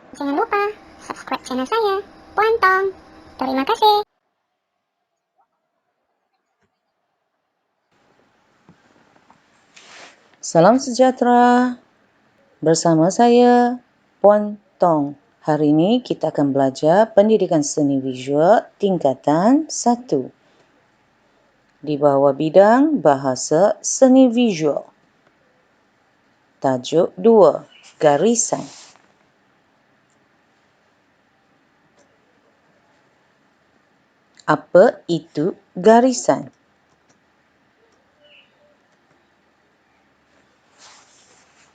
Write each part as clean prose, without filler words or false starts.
Jangan lupa subscribe channel saya, Puan Tong. Terima kasih. Salam sejahtera. Bersama saya, Puan Tong. Hari ini kita akan belajar pendidikan seni visual tingkatan 1 di bawah bidang bahasa seni visual. Tajuk 2, garisan. Apa itu garisan?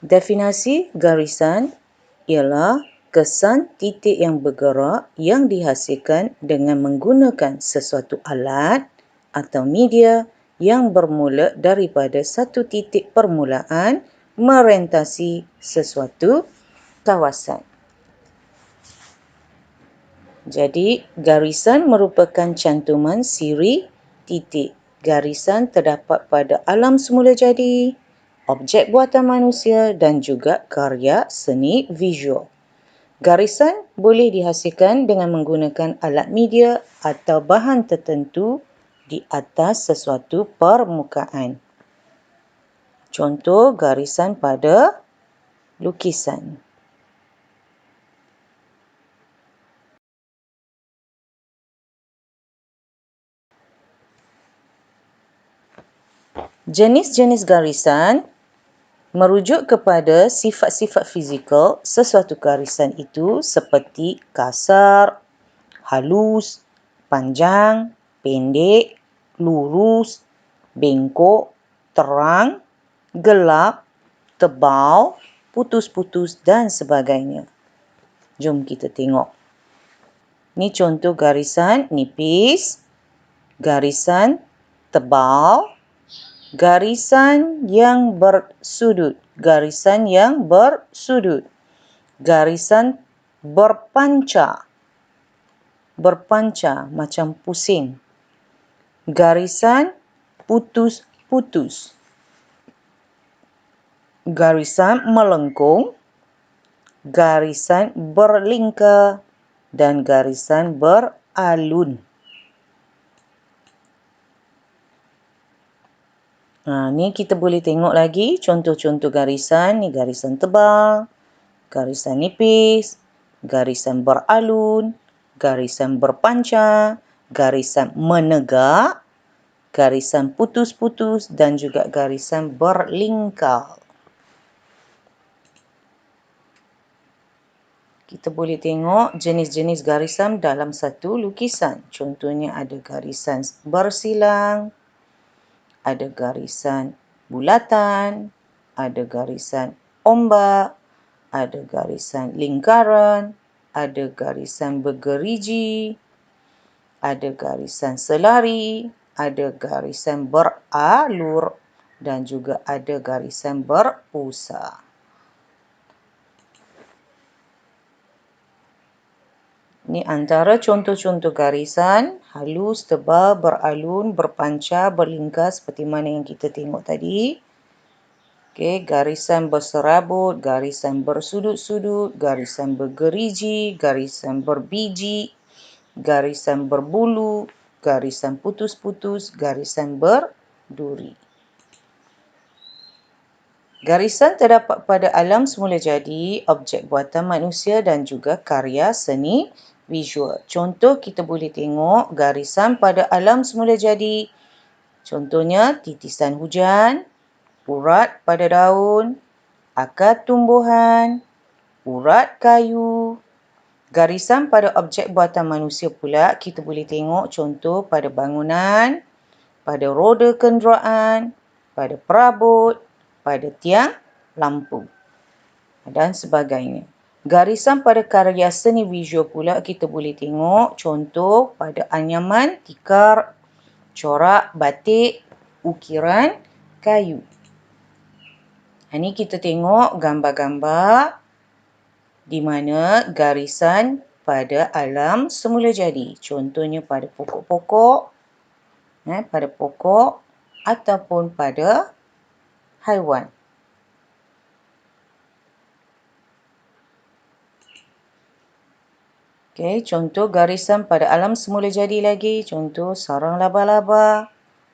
Definisi garisan ialah kesan titik yang bergerak yang dihasilkan dengan menggunakan sesuatu alat atau media yang bermula daripada satu titik permulaan merentasi sesuatu kawasan. Jadi, garisan merupakan cantuman siri titik. Garisan terdapat pada alam semula jadi, objek buatan manusia dan juga karya seni visual. Garisan boleh dihasilkan dengan menggunakan alat media atau bahan tertentu di atas sesuatu permukaan. Contoh garisan pada lukisan. Jenis-jenis garisan merujuk kepada sifat-sifat fizikal sesuatu garisan itu seperti kasar, halus, panjang, pendek, lurus, bengkok, terang, gelap, tebal, putus-putus dan sebagainya. Jom kita tengok. Ni contoh garisan nipis, garisan tebal, garisan yang bersudut, garisan yang bersudut, garisan berpancar, berpancar macam pusing, garisan putus-putus, garisan melengkung, garisan berlingkar dan garisan beralun. Ni kita boleh tengok lagi contoh-contoh garisan. Ni garisan tebal, garisan nipis, garisan beralun, garisan berpancar, garisan menegak, garisan putus-putus dan juga garisan berlingkar. Kita boleh tengok jenis-jenis garisan dalam satu lukisan. Contohnya ada garisan bersilang, ada garisan bulatan, ada garisan ombak, ada garisan lingkaran, ada garisan bergerigi, ada garisan selari, ada garisan beralur dan juga ada garisan berpusar. Ini antara contoh-contoh garisan halus, tebal, beralun, berpancar, berlingkar seperti mana yang kita tengok tadi. Okey, garisan berserabut, garisan bersudut-sudut, garisan bergerigi, garisan berbiji, garisan berbulu, garisan putus-putus, garisan berduri. Garisan terdapat pada alam semula jadi, objek buatan manusia dan juga karya seni visual. Contoh kita boleh tengok garisan pada alam semula jadi. Contohnya titisan hujan, urat pada daun, akar tumbuhan, urat kayu. Garisan pada objek buatan manusia pula kita boleh tengok contoh pada bangunan, pada roda kenderaan, pada perabot, pada tiang lampu dan sebagainya. Garisan pada karya seni visual pula kita boleh tengok contoh pada anyaman, tikar, corak, batik, ukiran, kayu. Ini kita tengok gambar-gambar di mana garisan pada alam semula jadi. Contohnya pada pokok-pokok, pada pokok ataupun pada haiwan. Okey, contoh garisan pada alam semula jadi lagi. Contoh sarang laba-laba.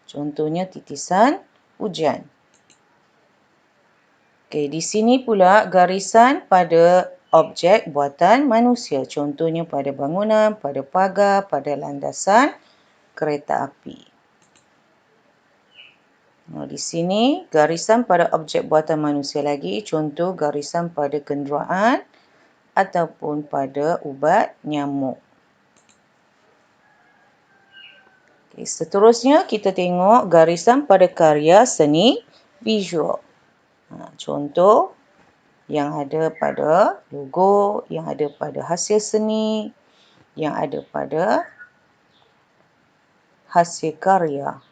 Contohnya titisan hujan. Okey, di sini pula garisan pada objek buatan manusia. Contohnya pada bangunan, pada pagar, pada landasan kereta api. Di sini garisan pada objek buatan manusia lagi. Contoh garisan pada kenderaan ataupun pada ubat nyamuk. Okay, seterusnya kita tengok garisan pada karya seni visual. Contoh yang ada pada logo, yang ada pada hasil seni, yang ada pada hasil karya.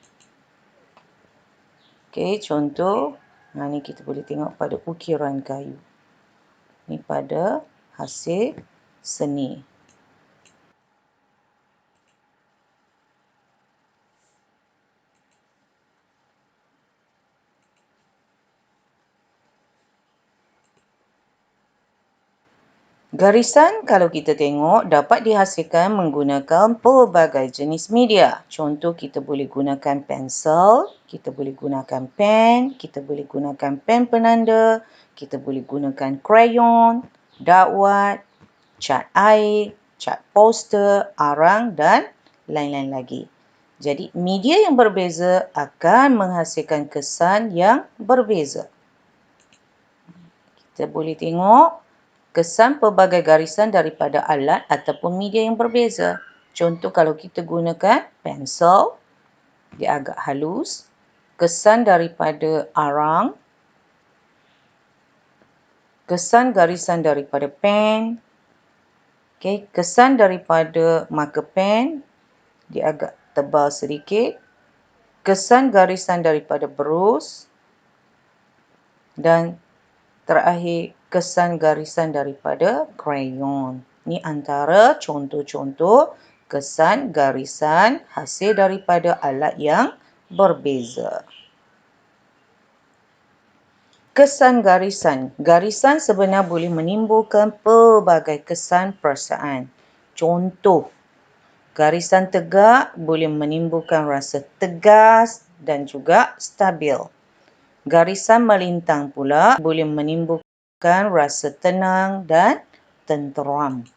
Okey, contoh, ni kita boleh tengok pada ukiran kayu. Ni pada hasil seni. Garisan kalau kita tengok dapat dihasilkan menggunakan pelbagai jenis media. Contoh kita boleh gunakan pensel, kita boleh gunakan pen, kita boleh gunakan pen penanda, kita boleh gunakan krayon, dakwat, cat air, cat poster, arang dan lain-lain lagi. Jadi media yang berbeza akan menghasilkan kesan yang berbeza. Kita boleh tengok kesan pelbagai garisan daripada alat ataupun media yang berbeza. Contoh kalau kita gunakan pensel, dia agak halus. Kesan daripada arang, kesan garisan daripada pen, kesan daripada marker pen, dia agak tebal sedikit. Kesan garisan daripada berus dan terakhir kesan garisan daripada krayon. Ini antara contoh-contoh kesan garisan hasil daripada alat yang berbeza. Kesan garisan. Garisan sebenarnya boleh menimbulkan pelbagai kesan perasaan. Contoh, garisan tegak boleh menimbulkan rasa tegas dan juga stabil. Garisan melintang pula boleh menimbulkan rasa tenang dan tenteram.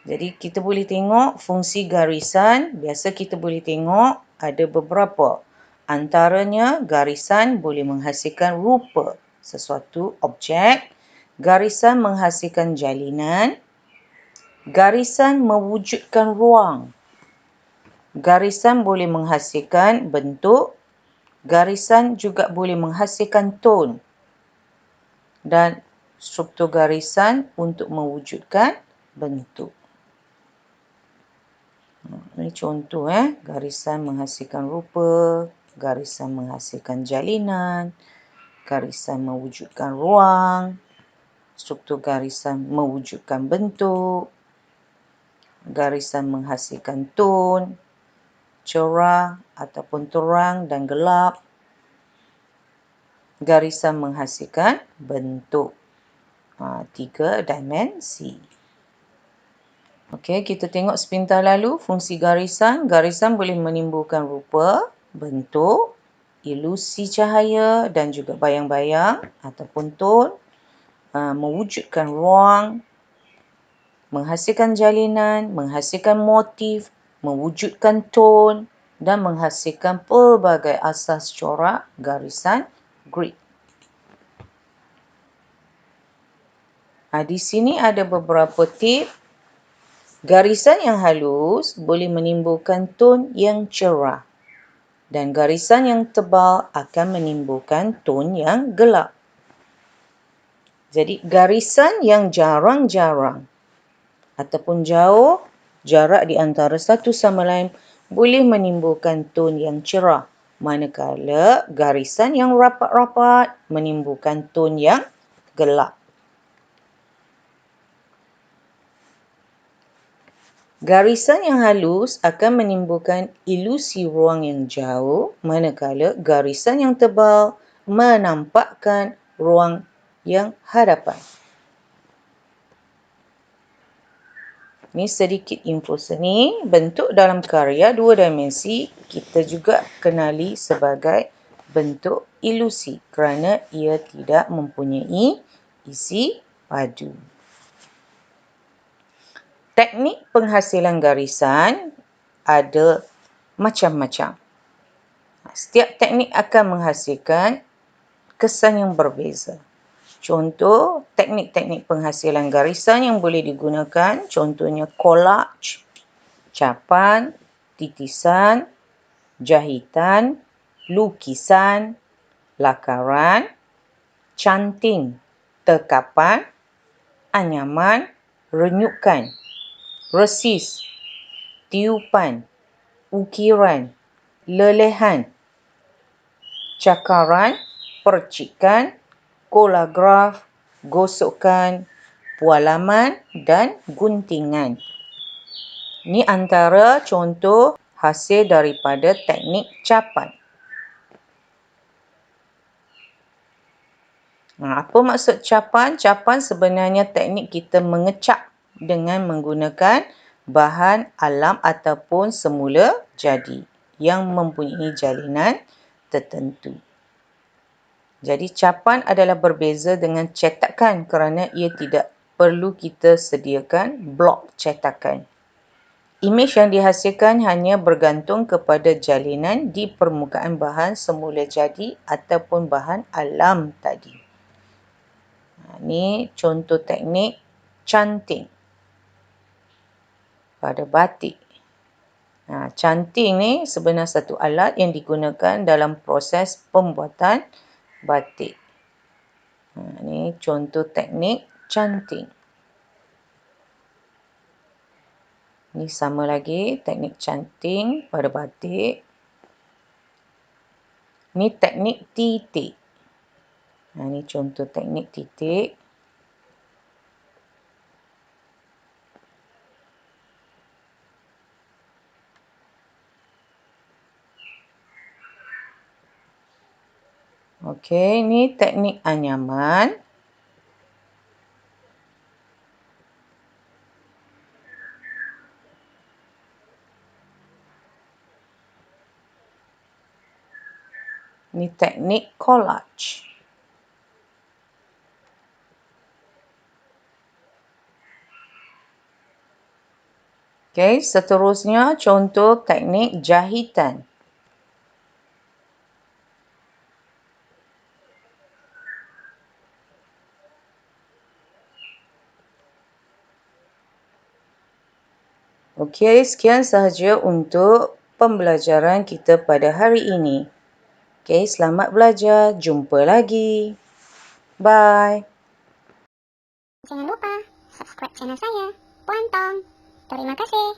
Jadi kita boleh tengok fungsi garisan, biasa kita boleh tengok ada beberapa. Antaranya garisan boleh menghasilkan rupa sesuatu objek, garisan menghasilkan jalinan, garisan mewujudkan ruang, garisan boleh menghasilkan bentuk, garisan juga boleh menghasilkan tone dan struktur garisan untuk mewujudkan bentuk. Ini contoh garisan menghasilkan rupa, garisan menghasilkan jalinan, garisan mewujudkan ruang, struktur garisan mewujudkan bentuk, garisan menghasilkan tone, cerah ataupun terang dan gelap, garisan menghasilkan bentuk 3 dimensi. Okey, kita tengok sepintas lalu fungsi garisan. Garisan boleh menimbulkan rupa, bentuk, ilusi cahaya dan juga bayang-bayang ataupun tone, mewujudkan ruang, menghasilkan jalinan, menghasilkan motif, mewujudkan tone dan menghasilkan pelbagai asas corak garisan grid. Di sini ada beberapa tip. Garisan yang halus boleh menimbulkan tone yang cerah dan garisan yang tebal akan menimbulkan tone yang gelap. Jadi garisan yang jarang-jarang ataupun jauh jarak di antara satu sama lain boleh menimbulkan tone yang cerah, manakala garisan yang rapat-rapat menimbulkan tone yang gelap. Garisan yang halus akan menimbulkan ilusi ruang yang jauh, manakala garisan yang tebal menampakkan ruang yang hadapan. Ni sedikit info seni. Bentuk dalam karya dua dimensi kita juga kenali sebagai bentuk ilusi kerana ia tidak mempunyai isi padu. Teknik penghasilan garisan ada macam-macam. Setiap teknik akan menghasilkan kesan yang berbeza. Contoh, teknik-teknik penghasilan garisan yang boleh digunakan, contohnya collage, capan, titisan, jahitan, lukisan, lakaran, canting, tekapan, anyaman, renyukan, resis, tiupan, ukiran, lelehan, cakaran, percikan, kolagraf, gosokan, pualaman dan guntingan. Ini antara contoh hasil daripada teknik capan. Apa maksud capan? Capan sebenarnya teknik kita mengecap dengan menggunakan bahan alam ataupun semula jadi yang mempunyai jalinan tertentu. Jadi capan adalah berbeza dengan cetakan kerana ia tidak perlu kita sediakan blok cetakan. Imej yang dihasilkan hanya bergantung kepada jalinan di permukaan bahan semula jadi ataupun bahan alam tadi. Ini contoh teknik canting pada batik. Canting ni sebenarnya satu alat yang digunakan dalam proses pembuatan batik. Ini contoh teknik canting. Ini sama lagi teknik canting pada batik. Ini teknik titik. Ini contoh teknik titik. Okey, ini teknik anyaman. Ini teknik collage. Okey, seterusnya contoh teknik jahitan. Okey, sekian sahaja untuk pembelajaran kita pada hari ini. Okey, selamat belajar. Jumpa lagi. Bye. Jangan lupa subscribe channel saya, Puan Tong. Terima kasih.